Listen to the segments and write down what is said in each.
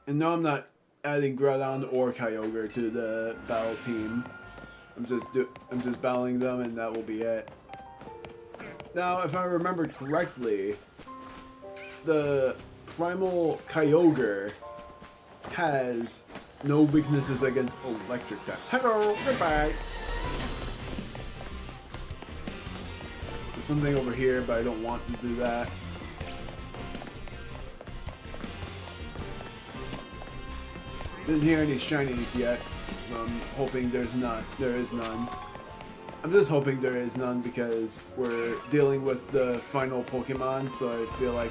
And no, I'm not adding Groudon or Kyogre to the battle team. I'm just battling them, and that will be it. Now, if I remember correctly, the Primal Kyogre has no weaknesses against electric types. Hello, goodbye. There's something over here, but I don't want to do that. Didn't hear any shinies yet, so I'm hoping there is none. I'm just hoping there is none because we're dealing with the final Pokemon, so I feel like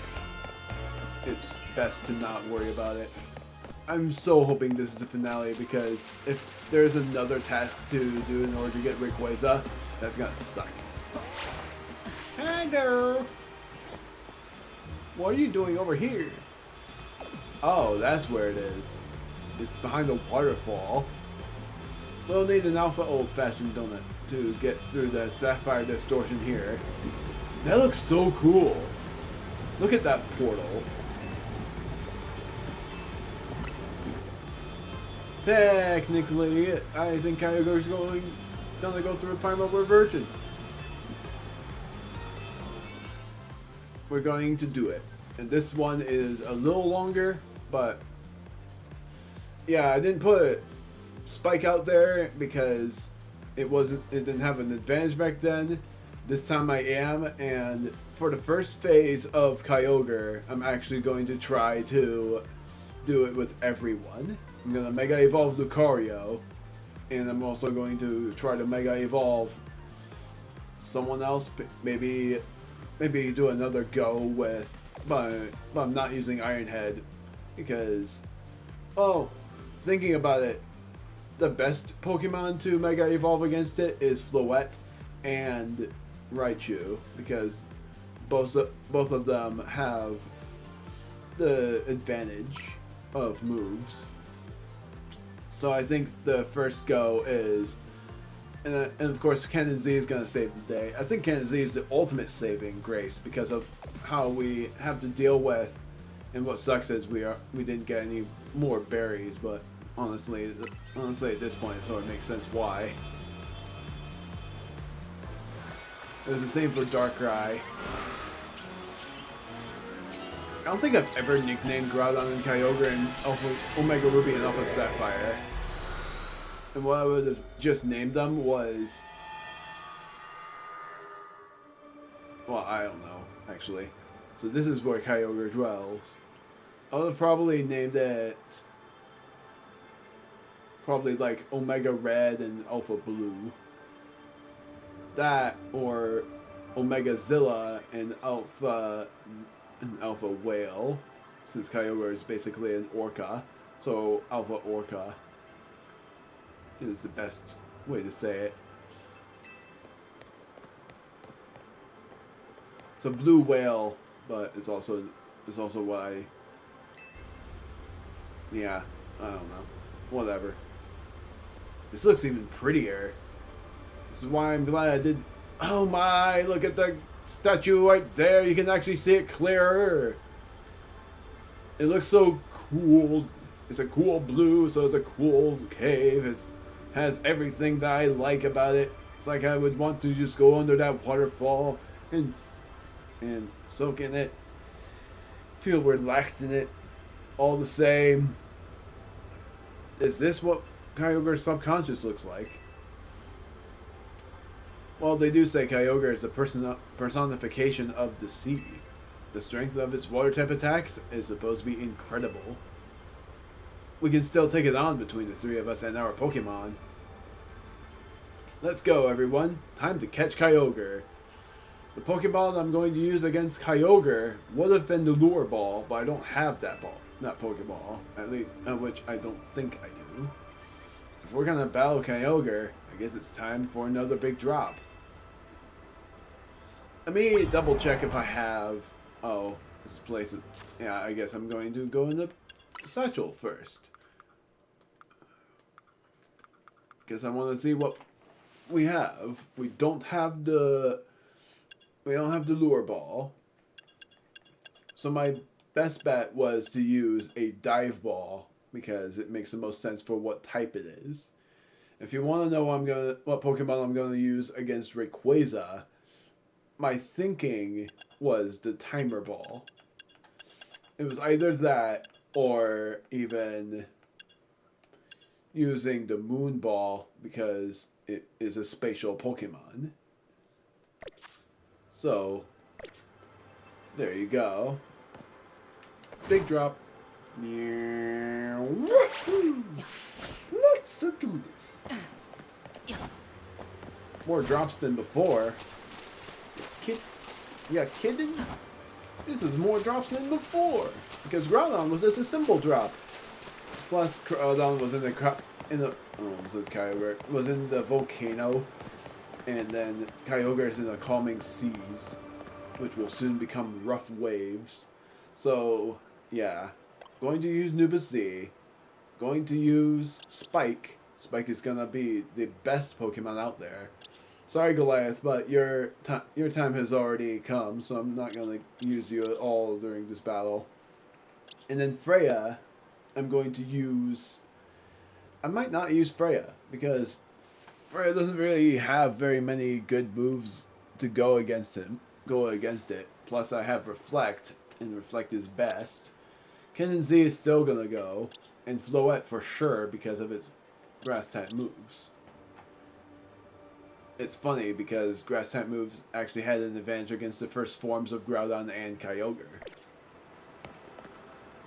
it's best to not worry about it. I'm so hoping this is the finale because if there's another task to do in order to get Rayquaza, that's gonna suck. Hello! What are you doing over here? Oh, that's where it is. It's behind the waterfall. We'll need an alpha old-fashioned donut to get through the Sapphire distortion here. That looks so cool. Look at that portal. Technically, I think Kyogre's gonna go through a primal reversion. We're going to do it. And this one is a little longer, but yeah, I didn't put Spike out there because it didn't have an advantage back then. This time I am, and for the first phase of Kyogre, I'm actually going to try to do it with everyone. I'm gonna Mega Evolve Lucario, and I'm also going to try to Mega Evolve someone else. Maybe do another go with, but I'm not using Iron Head because, oh, thinking about it, the best Pokemon to Mega Evolve against it is Floette and Raichu because both of them have the advantage of moves. So I think the first go is, and of course Cannon Z is going to save the day. I think Cannon Z is the ultimate saving grace because of how we have to deal with, and what sucks is we didn't get any more berries, but honestly at this point it sort of makes sense why. It was the same for Darkrai. I don't think I've ever nicknamed Groudon and Kyogre in Omega Ruby and Alpha Sapphire. And what I would have just named them was, well, I don't know, actually. So this is where Kyogre dwells. I would have probably named it like Omega Red and Alpha Blue. That, or Omega Zilla and Alpha Whale, since Kyogre is basically an Orca. So Alpha Orca is the best way to say it. It's a blue whale, but it's also what I, yeah, I don't know. Whatever. This looks even prettier. This is why I'm glad I did. Oh my, look at the statue right there. You can actually see it clearer. It looks so cool. It's a cool blue, so it's a cool cave. It has everything that I like about it. It's like I would want to just go under that waterfall and soak in it. Feel relaxed in it. All the same. Is this what Kyogre's subconscious looks like? Well, they do say Kyogre is a personification of the sea. The strength of its water type attacks is supposed to be incredible. We can still take it on between the three of us and our Pokemon. Let's go, everyone. Time to catch Kyogre. The Pokeball I'm going to use against Kyogre would have been the Lure Ball, but I don't have that Pokeball. At least, which I don't think I do. If we're gonna battle Kyogre, I guess it's time for another big drop. Let me double check if I have. Oh, this place is. Yeah, I guess I'm going to go in the satchel first. Because I want to see what we have. We don't have the lure ball. So my best bet was to use a dive ball because it makes the most sense for what type it is. If you want to know what Pokemon I'm gonna use against Rayquaza, my thinking was the Timer Ball. It was either that or even using the Moon Ball because it is a spatial Pokemon. So, there you go. Big drop. Let's do this. More drops than before. You kidding? This is more drops than before. Because Groudon was just a simple drop. Plus, Groudon was in the Kyogre was in the volcano, and then Kyogre is in the calming seas, which will soon become rough waves. So yeah, going to use Nubus Z. Going to use Spike. Spike is gonna be the best Pokemon out there. Sorry, Goliath, but your time has already come, so I'm not gonna use you at all during this battle. And then Freya, I'm going to use. I might not use Freya because Freya doesn't really have very many good moves to go against it. Plus, I have Reflect, and Reflect is best. Ken and Z is still gonna go, and Floette for sure because of its grass type moves. It's funny because grass type moves actually had an advantage against the first forms of Groudon and Kyogre.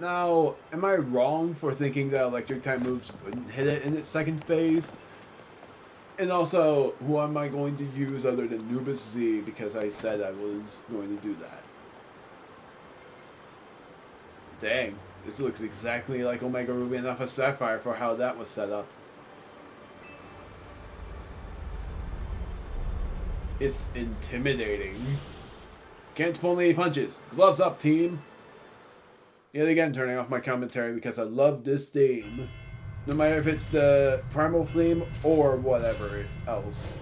Now, am I wrong for thinking that electric type moves wouldn't hit it in its second phase? And also, who am I going to use other than Nubus Z because I said I was going to do that? Dang, this looks exactly like Omega Ruby and Alpha Sapphire for how that was set up. It's intimidating. Can't pull any punches. Gloves up, team. Yet again, turning off my commentary because I love this theme. No matter if it's the primal theme or whatever else.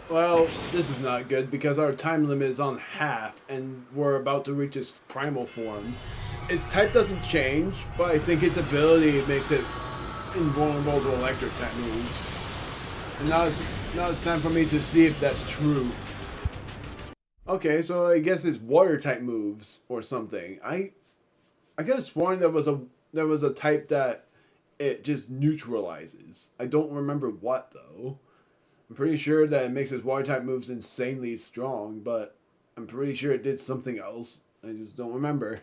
Well, this is not good because our time limit is on half and we're about to reach its primal form. Its type doesn't change, but I think its ability makes it invulnerable to electric type moves. And now it's time for me to see if that's true. Okay, so I guess it's water type moves or something. I could have sworn there was a type that it just neutralizes. I don't remember what though. I'm pretty sure that it makes its water type moves insanely strong, but I'm pretty sure it did something else. I just don't remember.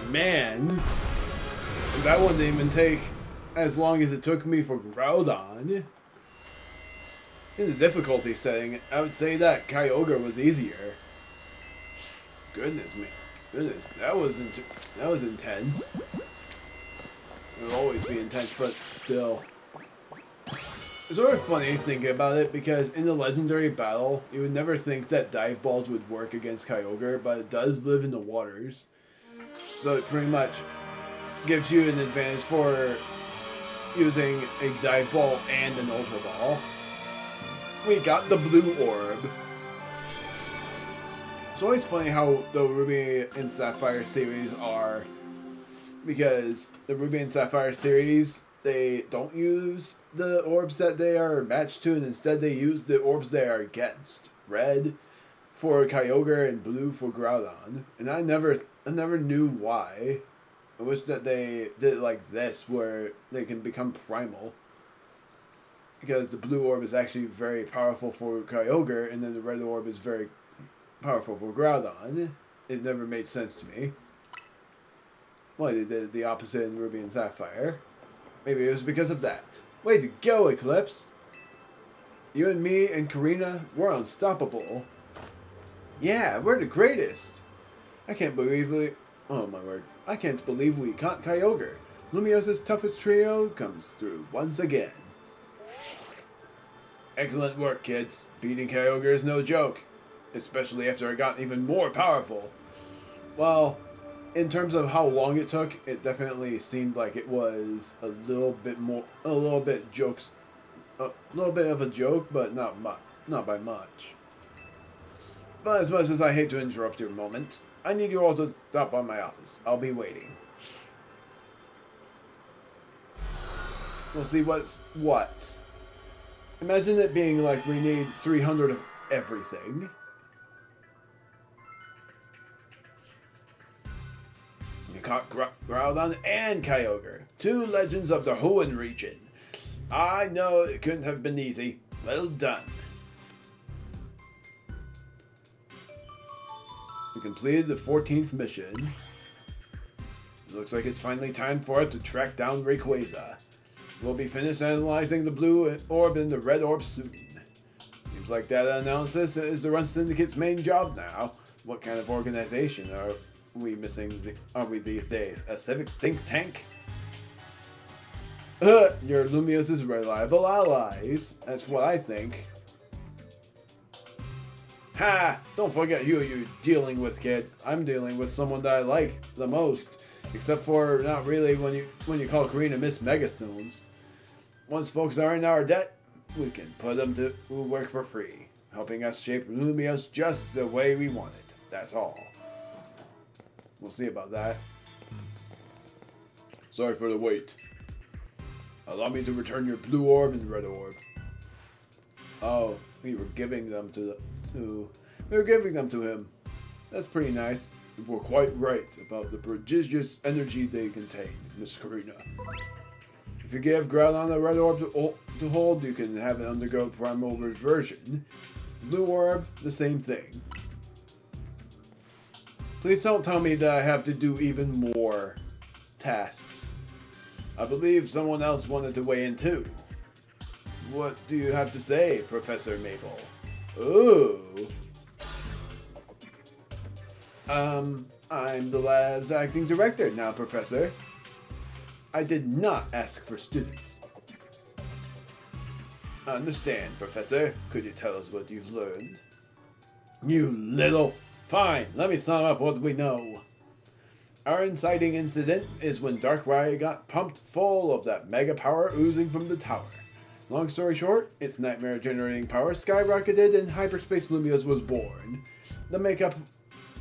Man, that one didn't even take as long as it took me for Groudon. In the difficulty setting, I would say that Kyogre was easier. Goodness me, goodness, that was intense. It will always be intense, but still. It's sort of funny thinking about it because in the legendary battle, you would never think that dive balls would work against Kyogre, but it does live in the waters. So it pretty much gives you an advantage for using a dive ball and an ultra ball. We got the blue orb. It's always funny how the Ruby and Sapphire series are because the Ruby and Sapphire series, they don't use the orbs that they are matched to, and instead they use the orbs they are against. Red for Kyogre and blue for Groudon. And I never knew why. I wish that they did it like this, where they can become primal. Because the blue orb is actually very powerful for Kyogre, and then the red orb is very powerful for Groudon. It never made sense to me. Why they did the opposite in Ruby and Sapphire. Maybe it was because of that. Way to go, Eclipse! You and me and Karina, we're unstoppable. Yeah, we're the greatest! I can't believe we... Oh my word. I can't believe we caught Kyogre. Lumios's toughest trio comes through once again. Excellent work, kids. Beating Kyogre is no joke. Especially after it got even more powerful. Well, in terms of how long it took, it definitely seemed like it was a little bit of a joke, but not by much. But as much as I hate to interrupt your moment, I need you all to stop by my office. I'll be waiting. We'll see what's what. Imagine it being like we need 300 of everything. You caught Groudon and Kyogre, two legends of the Hoenn region. I know it couldn't have been easy. Well done. We completed the 14th mission. It looks like it's finally time for us to track down Rayquaza. We'll be finished analyzing the blue orb and the red orb soon. Seems like data analysis is the Run Syndicate's main job now. What kind of organization are we missing? Are we these days? A civic think tank? You're Lumios's reliable allies. That's what I think. Ha! Don't forget who you're dealing with, kid. I'm dealing with someone that I like the most. Except for not really when you call Karina Miss Megastones. Once folks are in our debt, we can put them to work for free, helping us shape Lumios just the way we want it. That's all. We'll see about that. Sorry for the wait. Allow me to return your blue orb and red orb. Oh, we were giving them to him. That's pretty nice. You were quite right about the prodigious energy they contain, Miss Karina. If you give Groudon a red orb to hold, you can have it undergo primal reversion. Blue orb, the same thing. Please don't tell me that I have to do even more tasks. I believe someone else wanted to weigh in too. What do you have to say, Professor Maple? Ooh. I'm the lab's acting director now, Professor. I did not ask for students. I understand, Professor. Could you tell us what you've learned? You little... Fine, let me sum up what we know. Our inciting incident is when Darkrai got pumped full of that mega power oozing from the tower. Long story short, its nightmare generating power skyrocketed and Hyperspace Lumios was born. The makeup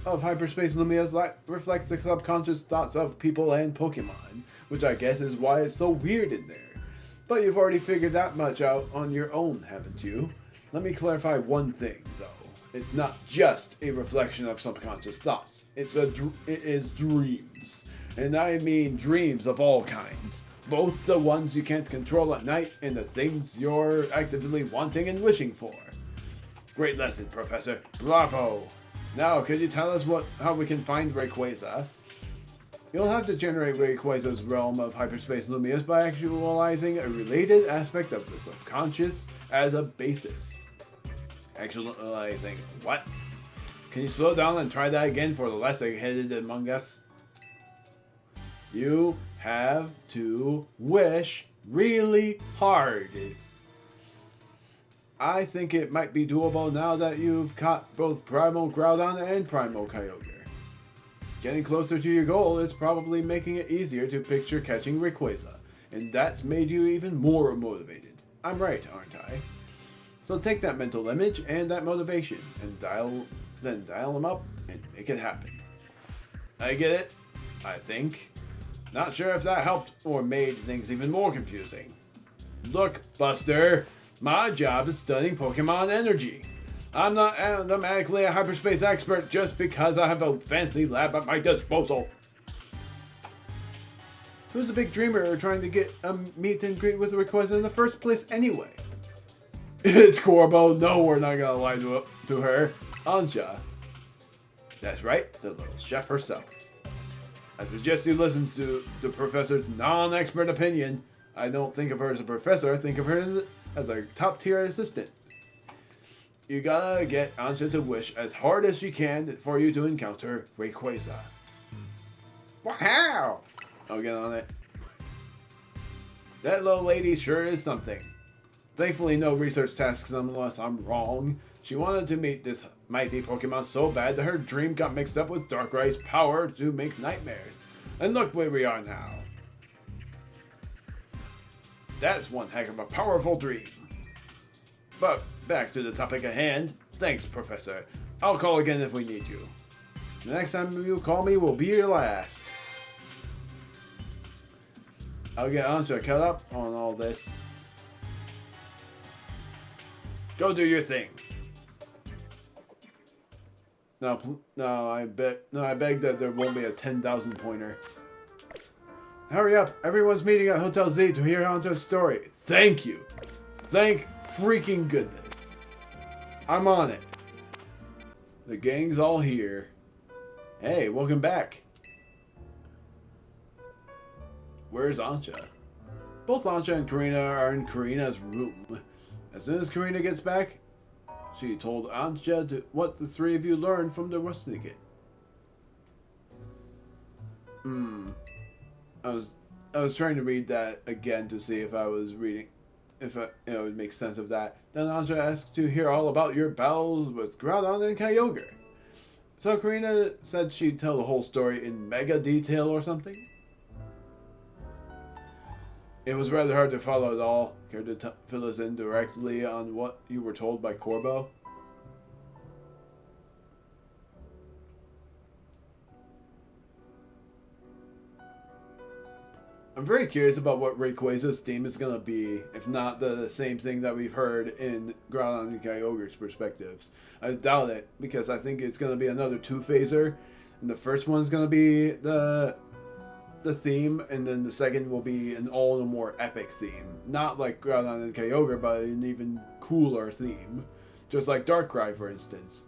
of Hyperspace Lumios reflects the subconscious thoughts of people and Pokemon, which I guess is why it's so weird in there. But you've already figured that much out on your own, haven't you? Let me clarify one thing, though. It's not just a reflection of subconscious thoughts. It is dreams. And I mean dreams of all kinds. Both the ones you can't control at night and the things you're actively wanting and wishing for. Great lesson, Professor. Bravo! Now, could you tell us how we can find Rayquaza? You'll have to generate Rayquaza's realm of Hyperspace Lumios by actualizing a related aspect of the subconscious as a basis. Actualizing what? Can you slow down and try that again for the less egg-headed among us? You have to wish really hard. I think it might be doable now that you've caught both Primal Groudon and Primal Kyogre. Getting closer to your goal is probably making it easier to picture catching Rayquaza, and that's made you even more motivated. I'm right, aren't I? So take that mental image and that motivation, and dial them up and make it happen. I get it, I think. Not sure if that helped or made things even more confusing. Look, Buster, my job is studying Pokemon energy. I'm not automatically a hyperspace expert just because I have a fancy lab at my disposal. Who's the big dreamer trying to get a meet and greet with Rayquaza in the first place anyway? It's Corbo. No, we're not gonna lie to her. Anja. That's right, the little chef herself. I suggest you listen to the professor's non-expert opinion. I don't think of her as a professor, I think of her as a top-tier assistant. You gotta get Anja to wish as hard as she can for you to encounter Rayquaza. Wow! I'll get on it. That little lady sure is something. Thankfully no research tasks unless I'm wrong. She wanted to meet this mighty Pokemon so bad that her dream got mixed up with Darkrai's power to make nightmares. And look where we are now. That's one heck of a powerful dream. But back to the topic at hand. Thanks, Professor. I'll call again if we need you. The next time you call me will be your last. I'll get Anja caught up on all this. Go do your thing. No, I beg that there won't be a 10,000 pointer. Hurry up! Everyone's meeting at Hotel Z to hear Anja's story. Thank you. Thank freaking goodness. I'm on it. The gang's all here. Hey, welcome back. Where's Anja? Both Anja and Karina are in Karina's room. As soon as Karina gets back, she told Anja what the three of you learned from the Rusticate. I was trying to read that again to see if I was reading, if it would make sense of that. Then Anja asked to hear all about your battles with Groudon and Kyogre. So Karina said she'd tell the whole story in mega detail or something. It was rather hard to follow it all. Care to fill us in directly on what you were told by Corbo? I'm very curious about what Rayquaza's theme is going to be, if not the same thing that we've heard in Groudon and Kyogre's perspectives. I doubt it, because I think it's going to be another two-phaser, and the first one's going to be the theme, and then the second will be an all the more epic theme. Not like Groudon and Kyogre, but an even cooler theme. Just like Darkrai, for instance.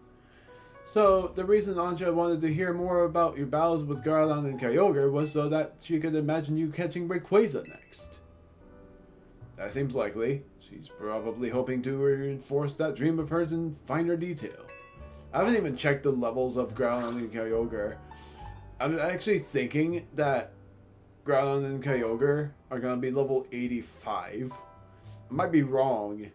So, the reason Anja wanted to hear more about your battles with Groudon and Kyogre was so that she could imagine you catching Rayquaza next. That seems likely. She's probably hoping to reinforce that dream of hers in finer detail. I haven't even checked the levels of Groudon and Kyogre. I'm actually thinking that Groudon and Kyogre are going to be level 85. I might be wrong.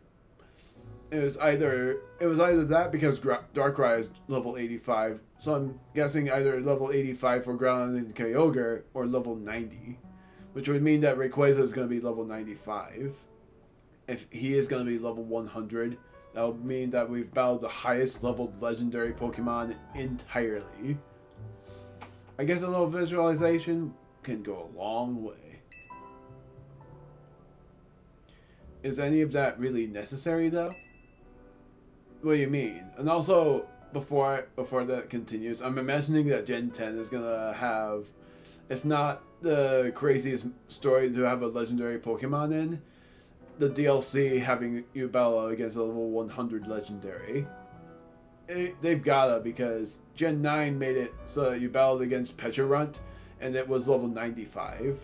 It was either that because Darkrai is level 85, so I'm guessing either level 85 for Groudon and Kyogre or level 90, which would mean that Rayquaza is going to be level 95. If he is going to be level 100, that would mean that we've battled the highest leveled legendary Pokemon entirely. I guess a little visualization can go a long way. Is any of that really necessary though? What do you mean? And also, before that continues, I'm imagining that Gen 10 is gonna have, if not the craziest story to have a legendary Pokemon in, the DLC having you battle against a level 100 legendary. They've gotta, because Gen 9 made it so that you battled against Pecharunt, and it was level 95.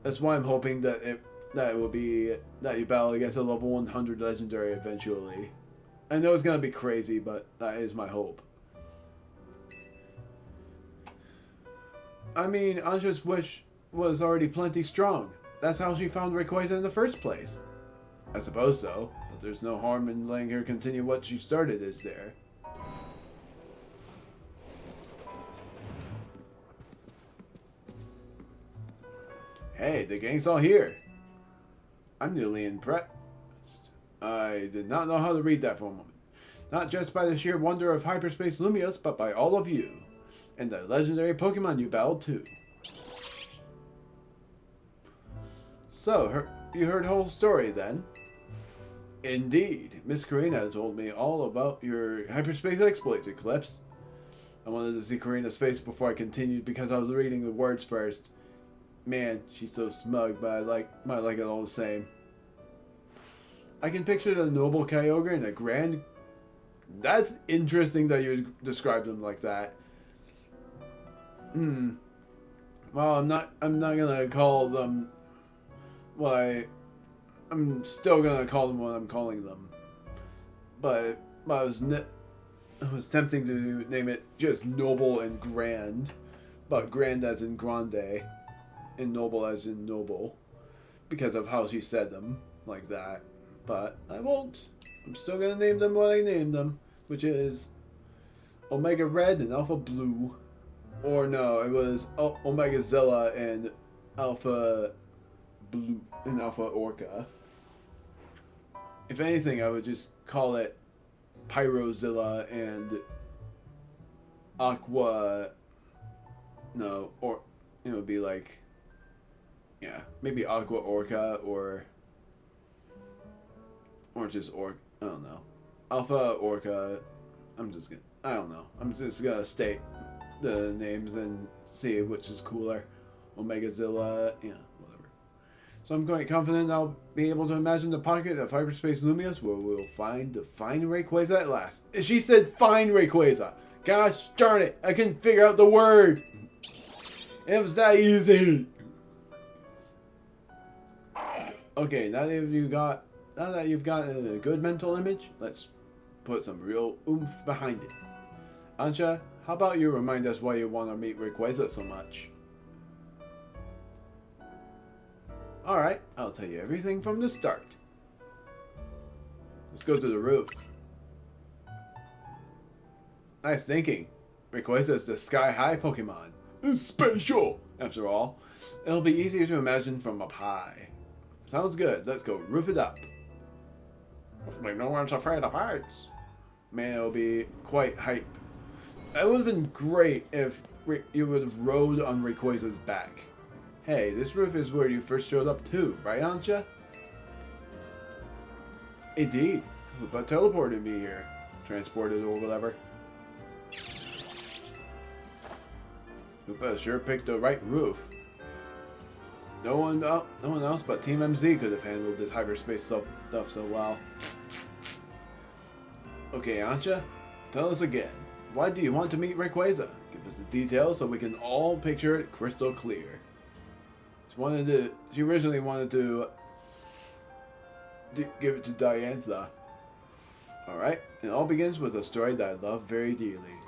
That's why I'm hoping that it will be that you battle against a level 100 legendary eventually. I know it's gonna be crazy, but that is my hope. I mean, Anja's wish was already plenty strong. That's how she found Rayquaza in the first place. I suppose so, but there's no harm in letting her continue what she started, is there? Hey, the gang's all here. I'm newly impressed. I did not know how to read that for a moment. Not just by the sheer wonder of Hyperspace Lumios, but by all of you. And the legendary Pokemon you battled too. So, you heard the whole story then? Indeed. Miss Karina told me all about your hyperspace exploits, Eclipse. I wanted to see Karina's face before I continued because I was reading the words first. Man, she's so smug, but I might like it all the same. I can picture the noble Kyogre and a grand... That's interesting that you described them like that. Well, I'm not gonna call them... Well, I'm still gonna call them what I'm calling them. But I was tempting to name it just noble and grand. But grand as in grande. And noble as in noble. Because of how she said them. Like that. But I won't. I'm still gonna name them what I named them. Which is Omega Red and Alpha Blue. Or no, it was Omega Zilla and Alpha Blue and Alpha Orca. If anything, I would just call it Pyrozilla and Aqua... No, or it would be like... Yeah, maybe Aqua Orca or just I don't know. Alpha Orca. I don't know. I'm just gonna state the names and see which is cooler. Omega Zilla, yeah, whatever. So I'm quite confident I'll be able to imagine the pocket of hyperspace Lumios where we'll find the fine Rayquaza at last. She said fine Rayquaza. Gosh darn it, I couldn't figure out the word. It was that easy. Okay, now that you've got a good mental image, let's put some real oomph behind it. Anja, how about you remind us why you want to meet Rayquaza so much? Alright, I'll tell you everything from the start. Let's go to the roof. Nice thinking. Rayquaza is the sky-high Pokemon. It's spatial, after all. It'll be easier to imagine from up high. Sounds good. Let's go roof it up. Hopefully no one's afraid of heights. Man, it'll be quite hype. It would have been great if you would have rode on Rayquaza's back. Hey, this roof is where you first showed up too, right, Anja? Indeed. Who but teleported me here? Transported or whatever. Hoopa sure picked the right roof. No one else but Team MZ could have handled this hyperspace stuff so well. Okay, Anja, tell us again. Why do you want to meet Rayquaza? Give us the details so we can all picture it crystal clear. She originally wanted to give it to Diantha. Alright, it all begins with a story that I love very dearly.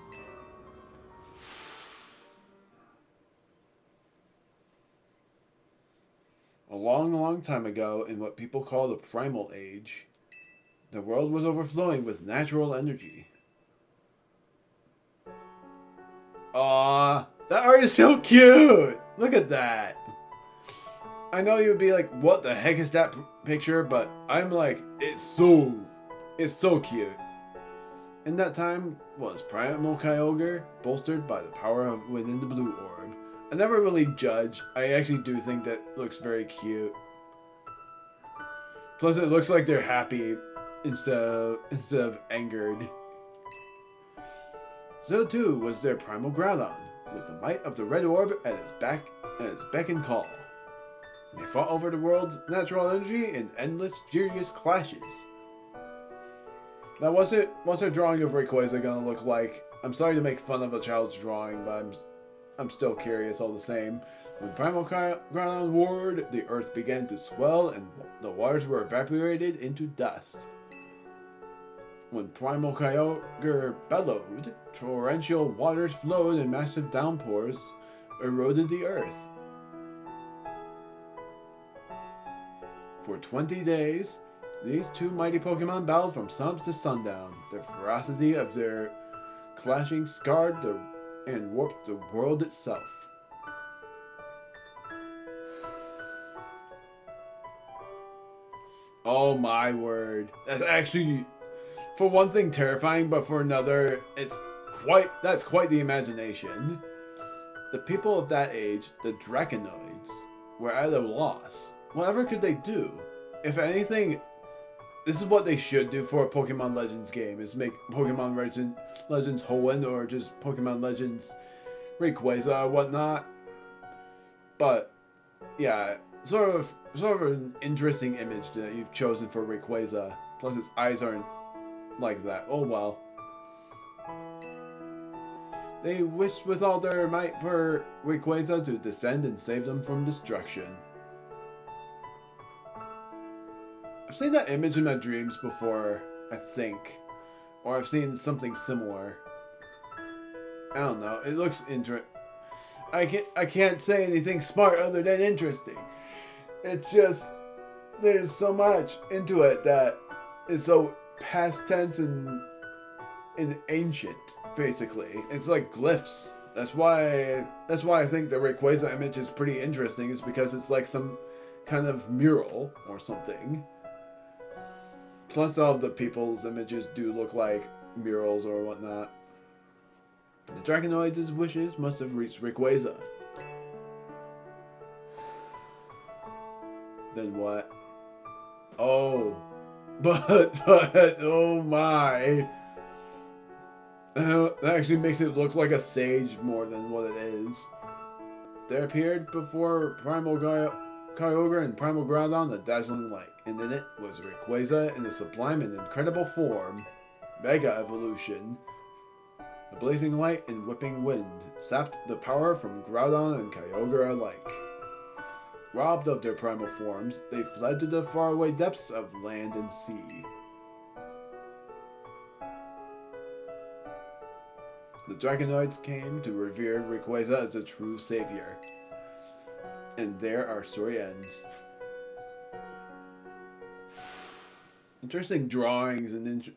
A long, long time ago, in what people call the Primal Age, the world was overflowing with natural energy. Aww, that art is so cute! Look at that! I know you'd be like, what the heck is that picture? But I'm like, it's so cute. In that time was Primal Kyogre, bolstered by the power of within the blue orb. I never really judge. I actually do think that looks very cute. Plus it looks like they're happy instead of angered. So too was their Primal Groudon, with the might of the red orb at its beck and call. They fought over the world's natural energy in endless, furious clashes. Now, what's their drawing of Rayquaza gonna look like? I'm sorry to make fun of a child's drawing, but I'm still curious all the same. When Primal Groudon warred, the earth began to swell and the waters were evaporated into dust. When Primal Kyogre bellowed, torrential waters flowed and massive downpours eroded the earth. For 20 days, these two mighty Pokemon battled from sunup to sundown. The ferocity of their clashing scarred and warped the world itself. Oh my word. That's actually, for one thing, terrifying, but for another, that's quite the imagination. The people of that age, the Draconoids, were at a loss. whatever could they do? If anything, this is what they should do for a Pokemon Legends game, is make Pokemon Legends Hoenn or just Pokemon Legends Rayquaza or whatnot. But yeah, sort of an interesting image that you've chosen for Rayquaza. Plus its eyes aren't like that. Oh well. They wished with all their might for Rayquaza to descend and save them from destruction. I've seen that image in my dreams before, I think. Or I've seen something similar. I don't know. It looks interesting. I can't say anything smart other than interesting. It's just, there's so much into it that is so past tense and ancient, basically. It's like glyphs. That's why I think the Rayquaza image is pretty interesting, is because it's like some kind of mural or something. Plus all of the people's images do look like murals or whatnot. The Dragonoid's wishes must have reached Rayquaza. Then what? Oh. But, oh my. That actually makes it look like a sage more than what it is. There appeared before Primal Kyogre and Primal Groudon a dazzling light, and in it was Rayquaza in a sublime and incredible form. Mega Evolution. The blazing light and whipping wind sapped the power from Groudon and Kyogre alike. Robbed of their primal forms, they fled to the faraway depths of land and sea. The Dragonoids came to revere Rayquaza as a true savior. And there our story ends. Interesting drawings and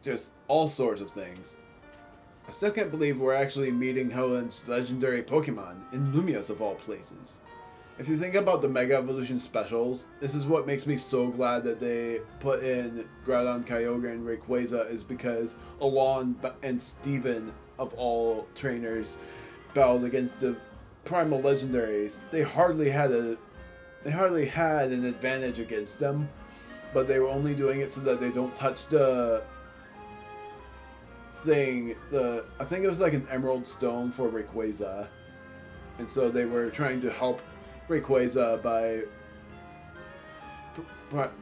just all sorts of things. I still can't believe we're actually meeting Hoenn's legendary Pokemon in Lumios of all places. If you think about the Mega Evolution specials, this is what makes me so glad that they put in Groudon, Kyogre, and Rayquaza, is because Alon and Steven, of all trainers, battled against the Primal Legendaries. They hardly had an advantage against them, but they were only doing it so that they don't touch the thing. I think it was like an Emerald Stone for Rayquaza, and so they were trying to help Rayquaza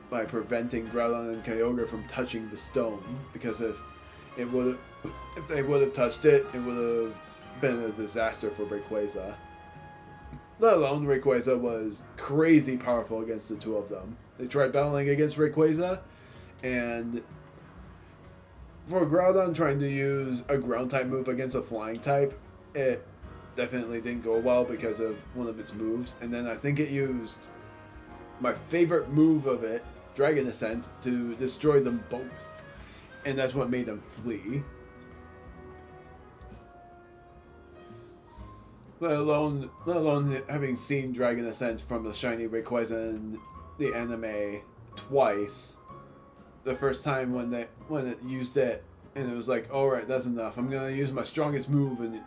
by preventing Groudon and Kyogre from touching the stone, because if they would have touched it, it would have been a disaster for Rayquaza. Let alone Rayquaza was crazy powerful against the two of them. They tried battling against Rayquaza, and for Groudon trying to use a ground type move against a flying type, it definitely didn't go well because of one of its moves. And then I think it used my favorite move of it, Dragon Ascent, to destroy them both. And that's what made them flee. Let alone having seen Dragon Ascent from the shiny Rayquaza in the anime twice. The first time when it used it, and it was like, alright, that's enough. I'm gonna use my strongest move and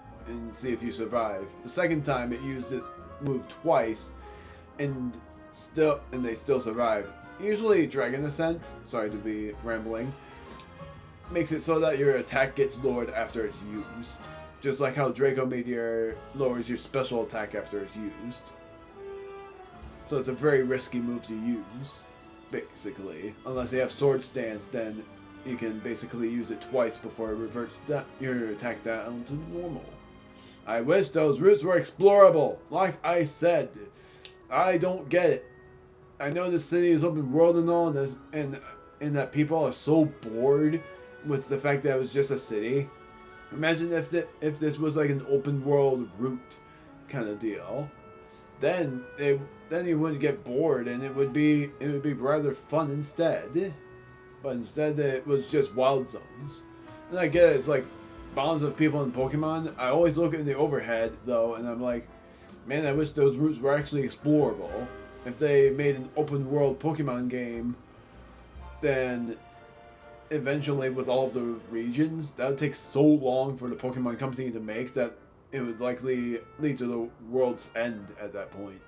see if you survive. The second time it used its move twice, and they still survive. Usually Dragon Ascent, sorry to be rambling, makes it so that your attack gets lowered after it's used. Just like how Draco Meteor lowers your special attack after it's used. So it's a very risky move to use, basically. Unless you have Sword Stance, then you can basically use it twice before it reverts your attack down to normal. I wish those routes were explorable. Like I said, I don't get it. I know the city is open world and all, and that people are so bored with the fact that it was just a city. Imagine if this was like an open world route kind of deal. Then you wouldn't get bored, and it would be rather fun instead. But instead it was just wild zones. And I get it, it's like bonds of people in Pokemon. I always look at the overhead though, and I'm like, man, I wish those routes were actually explorable. If they made an open world Pokemon game, then eventually with all of the regions, that would take so long for the Pokemon company to make that it would likely lead to the world's end at that point.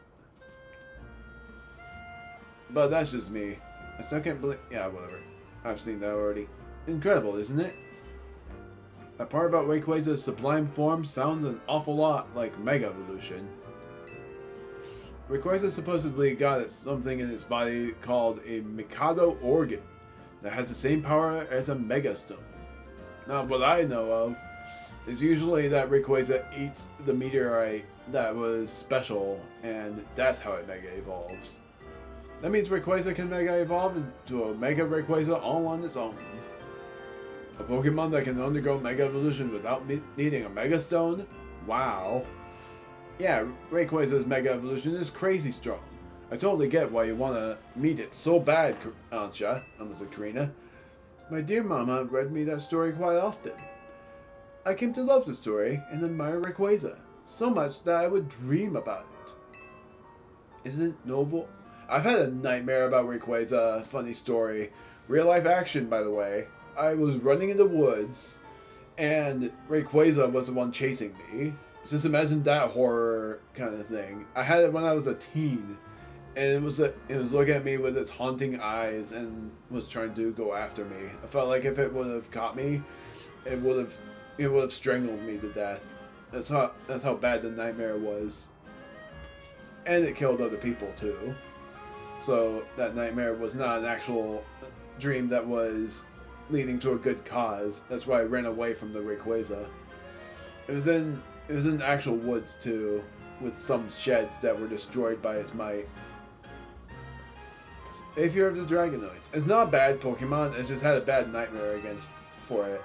But that's just me. I still can't believe... Yeah, whatever. I've seen that already. Incredible, isn't it? That part about Rayquaza's sublime form sounds an awful lot like Mega Evolution. Rayquaza supposedly got something in its body called a Mikado organ that has the same power as a Mega Stone. Now, what I know of is usually that Rayquaza eats the meteorite that was special, and that's how it Mega Evolves. That means Rayquaza can Mega Evolve into a Mega Rayquaza all on its own. A Pokemon that can undergo Mega Evolution without needing a Mega Stone? Wow. Yeah, Rayquaza's Mega Evolution is crazy strong. I totally get why you want to meet it so bad, Ansha, almost Karina. My dear Mama read me that story quite often. I came to love the story and admire Rayquaza, so much that I would dream about it. Isn't it noble? I've had a nightmare about Rayquaza, funny story. Real life action, by the way. I was running in the woods, and Rayquaza was the one chasing me. Just imagine that horror kind of thing. I had it when I was a teen, and it was looking at me with its haunting eyes and was trying to go after me. I felt like if it would have caught me, it would have strangled me to death. That's how bad the nightmare was, and it killed other people too. So that nightmare was not an actual dream that was leading to a good cause. That's why I ran away from the Rayquaza. It was in actual woods too, with some sheds that were destroyed by its might. A Fear of the Dragonoids. It's not a bad Pokemon, it just had a bad nightmare for it.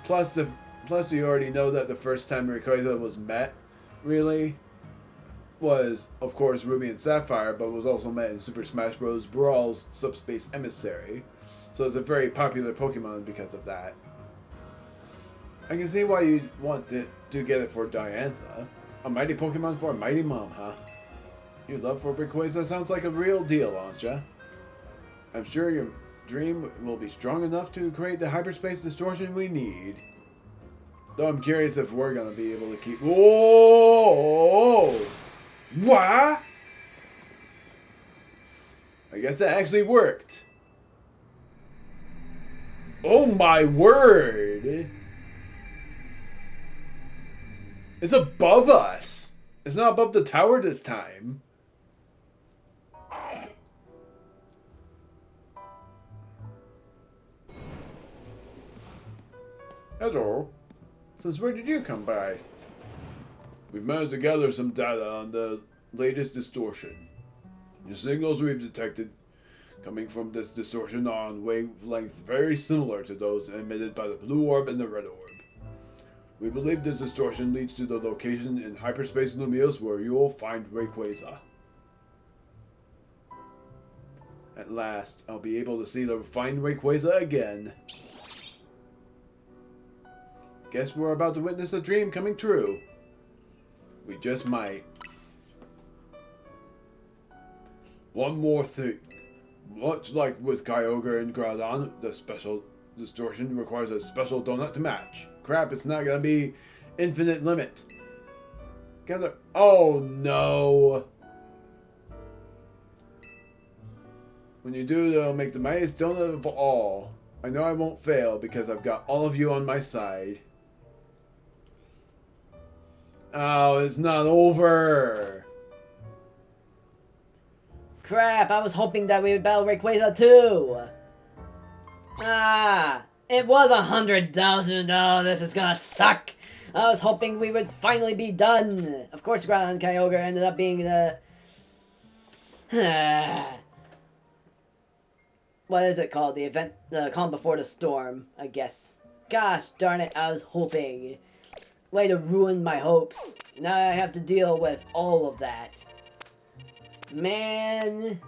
Plus you already know that the first time Rayquaza was met, really, was, of course, Ruby and Sapphire, but was also met in Super Smash Bros. Brawl's Subspace Emissary. So it's a very popular Pokemon because of that. I can see why you'd want to get it for Diantha. A mighty Pokemon for a mighty mom, huh? Your love for Rayquaza sounds like a real deal, Ansha. I'm sure your dream will be strong enough to create the hyperspace distortion we need. Though I'm curious if we're gonna be able to keep... Whoa! What? I guess that actually worked. Oh my word! It's above us. It's not above the tower this time. Hello. Since where did you come by? We've managed to gather some data on the latest distortion. The signals we've detected coming from this distortion are on wavelengths very similar to those emitted by the blue orb and the red orb. We believe this distortion leads to the location in hyperspace Lumios where you will find Rayquaza. At last, I'll be able to see the refined Rayquaza again. Guess we're about to witness a dream coming true. We just might. One more thing. Much like with Kyogre and Groudon, the special distortion requires a special donut to match. Crap, it's not gonna be infinite limit. Gather. Oh no! When you do, they'll make the mightiest donut of all. I know I won't fail because I've got all of you on my side. Oh, it's not over. Crap, I was hoping that we would battle Rayquaza too. It was 100,000. Oh, this is gonna suck. I was hoping we would finally be done. Of course, Groudon and Kyogre ended up being the... What is it called? The event, the calm before the storm, I guess. Gosh darn it, I was hoping. Way to ruin my hopes. Now I have to deal with all of that. Man.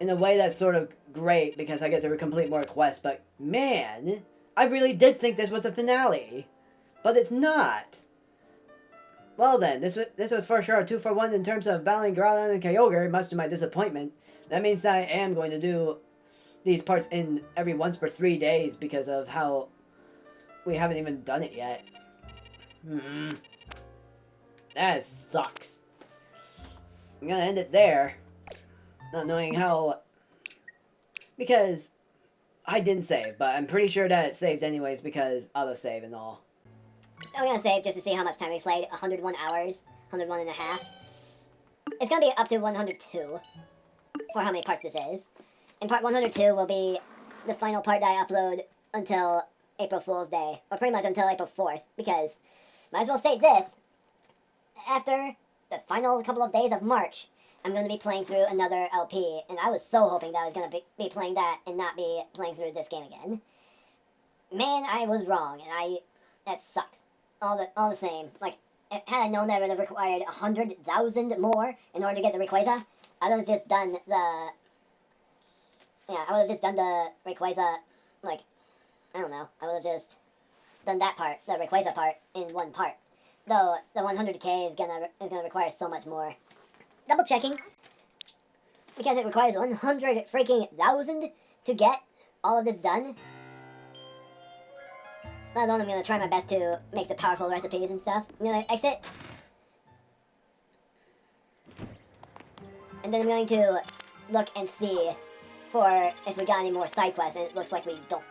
In a way that's sort of great because I get to complete more quests, but man, I really did think this was a finale. But it's not. Well then, this was for sure a 2-for-1 in terms of battling Groudon and Kyogre, much to my disappointment. That means that I am going to do these parts in every once per 3 days because of how we haven't even done it yet. That sucks. I'm gonna end it there. Not knowing how... Because I didn't save, but I'm pretty sure that it saved anyways because autosave and all. I'm gonna save just to see how much time we played. 101 hours. 101 and a half. It's gonna be up to 102 for how many parts this is. And part 102 will be the final part that I upload until April Fool's Day. Or pretty much until April 4th. Because, might as well state this. After the final couple of days of March, I'm going to be playing through another LP. And I was so hoping that I was going to be playing that and not be playing through this game again. Man, I was wrong. And that sucks. All the same. Like, had I known that it would have required 100,000 more in order to get the Rayquaza, I would have just done the... Yeah, I would have just done the Rayquaza, like, I don't know. I would have just done that part, the Rayquaza part, in one part. Though, the 100k is gonna require so much more. Double checking. Because it requires 100 freaking thousand to get all of this done. Let alone I'm gonna try my best to make the powerful recipes and stuff. I'm gonna exit. And then I'm going to look and see for if we got any more side quests, and it looks like we don't.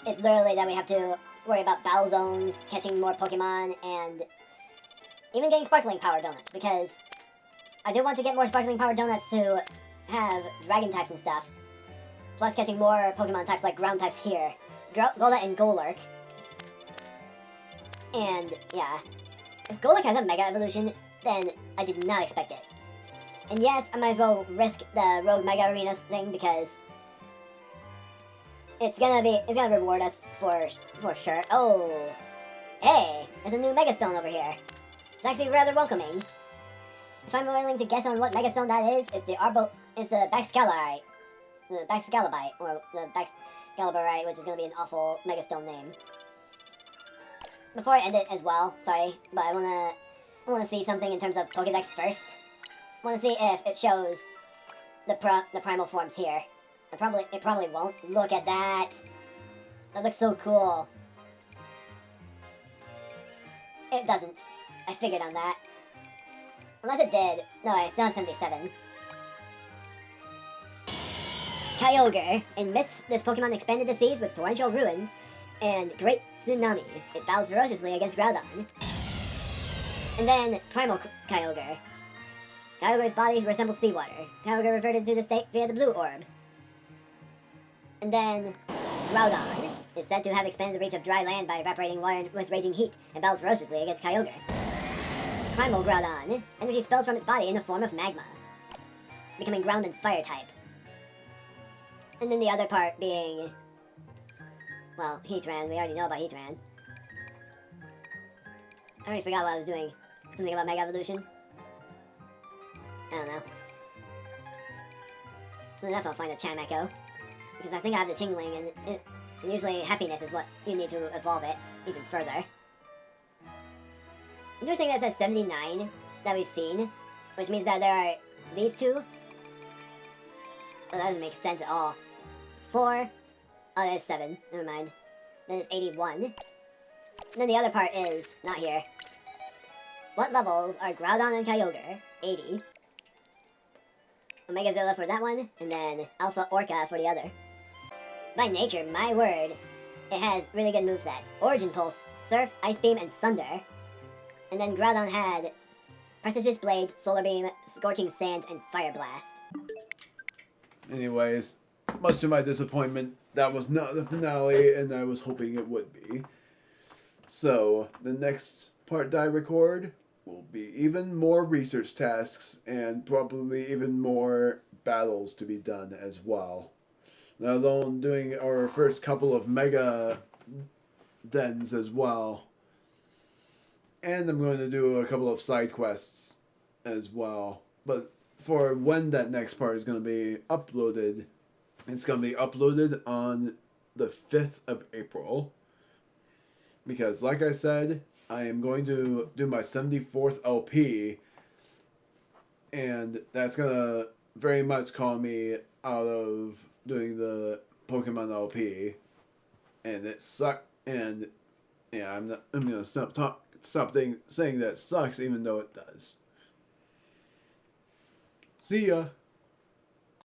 It's literally that we have to worry about battle zones, catching more Pokemon, and even getting Sparkling Power Donuts, because I do want to get more Sparkling Power Donuts to have Dragon types and stuff. Plus catching more Pokemon types like Ground types here. Golett and Golurk. And, yeah. If Golurk has a Mega Evolution, then I did not expect it. And yes, I might as well risk the Rogue Mega Arena thing because it's gonna reward us for sure. Oh, hey, there's a new Mega Stone over here. It's actually rather welcoming. If I'm willing to guess on what Mega Stone that is, it's the Baxcalibite. The Baxcalibite, or the Baxcalibite, which is gonna be an awful Mega Stone name. Before I end it as well, sorry, but I wanna see something in terms of Pokédex first. I want to see if it shows the primal forms here. It probably won't. Look at that. That looks so cool. It doesn't. I figured on that. Unless it did. No, I still have 77. Kyogre. In Myths, this Pokemon expanded the seas with torrential ruins and great tsunamis. It battled ferociously against Groudon. And then Primal Kyogre. Kyogre's body resembles seawater. Kyogre reverted to the state via the blue orb. And then, Groudon is said to have expanded the reach of dry land by evaporating water with raging heat and battled ferociously against Kyogre. Primal Groudon. Energy spills from its body in the form of magma, becoming ground and fire type. And then the other part being, well, Heatran. We already know about Heatran. I already forgot what I was doing. Something about Mega Evolution. I don't know. Soon enough I'll find a Chameco. Because I think I have the Chingling, and usually happiness is what you need to evolve it even further. Interesting that it says 79 that we've seen, which means that there are these two. Oh, that doesn't make sense at all. 4. Oh, that is 7. Never mind. Then it's 81. And then the other part is not here. What levels are Groudon and Kyogre? 80. Omega Zilla for that one, and then Alpha Orca for the other. By nature, my word, it has really good movesets. Origin Pulse, Surf, Ice Beam, and Thunder. And then Groudon had Precipice Blades, Solar Beam, Scorching Sand, and Fire Blast. Anyways, much to my disappointment, that was not the finale, and I was hoping it would be. So, the next part that I record will be even more research tasks and probably even more battles to be done as well. Let alone doing our first couple of mega dens as well. And I'm going to do a couple of side quests as well. But for when that next part is going to be uploaded, it's going to be uploaded on the 5th of April. Because like I said, I am going to do my 74th LP, and that's going to very much call me out of doing the Pokemon LP, and it sucked, and yeah, I'm going to stop saying that it sucks, even though it does. See ya.